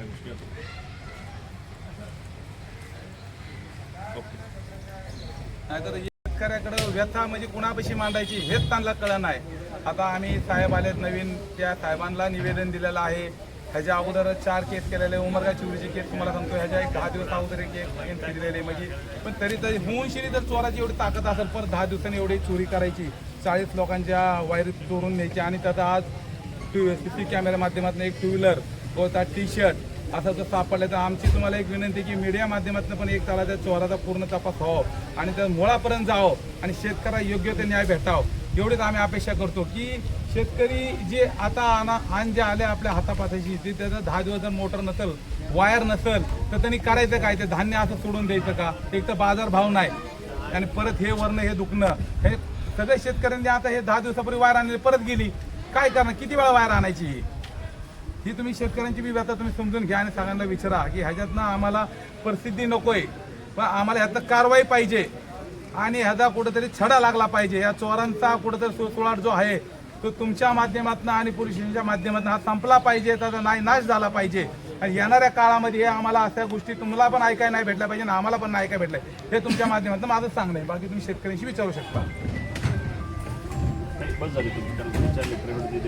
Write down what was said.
गोष्टी होतात. नाहीतर शेतकऱ्याकडे व्यथा म्हणजे कुणापाशी मांडायची हेच त्यांना कळलं नाही. आता आम्ही साहेब आलेत नवीन, त्या साहेबांना निवेदन दिलेलं आहे. ह्याच्या अगोदर 4 केस केलेले, उमरगा चिवरीची केस तुम्हाला सांगतो, ह्याच्या एक 10 दिवस अगोदर एक एंट्री दिलेली. म्हणजे पण तरी होऊन शिरी जर चोराची एवढी ताकद असेल, पण 10 दिवसांनी एवढी चोरी करायची, 40 लोकांच्या वायर चोरून न्यायची, आणि त्याचा आज CC कॅमेऱ्या माध्यमातून एक 2 व्हीलर कोणता T-शर्ट असं जर सापडलं, तर आमची तुम्हाला एक विनंती की मीडिया माध्यमातून पण एक त्याला त्या चोराचा पूर्ण तपास व्हावं आणि त्या मुळापर्यंत जावं आणि शेतकऱ्याला योग्य ते न्याय भेटावं, एवढीच आम्ही अपेक्षा करतो. की शेतकरी जे आता आण जे आले आपल्या हातापाताशी, ते त्याचं 10 दिवस जर मोटर नसेल, वायर नसेल, तर त्यांनी करायचं काय? ते धान्य असं सोडून द्यायचं का? एक तर बाजारभाव नाही आणि परत हे वर्ण हे दुखणं, हे सगळ्या शेतकऱ्यांनी आता हे 10 दिवसापूर्वी वायर आणली परत गेली, काय करणार? किती वेळा वायर आणायची? ही तुम्ही शेतकऱ्यांची बी व्यथा तुम्ही समजून घ्या आणि सगळ्यांना विचारा की ह्याच्यातनं आम्हाला प्रसिद्धी नकोय, पण आम्हाला ह्यातनं कारवाई पाहिजे आणि ह्याचा कुठेतरी छडा लागला पाहिजे. या चोरांचा कुठेतरी सुळसुळाट जो आहे तो तुमच्या माध्यमातून आणि पोलिसांच्या माध्यमातून हा संपला पाहिजे, त्याचा नाश झाला पाहिजे. आणि येणाऱ्या काळामध्ये हे आम्हाला अशा गोष्टी तुम्हाला पण ऐकायला नाही भेटल्या पाहिजे आणि आम्हाला पण नाही ऐकायला भेटलंय, हे तुमच्या माध्यमातून माझं सांगणं आहे. बाकी तुम्ही शेतकऱ्यांशी विचारू शकता. बस झाली तुम्ही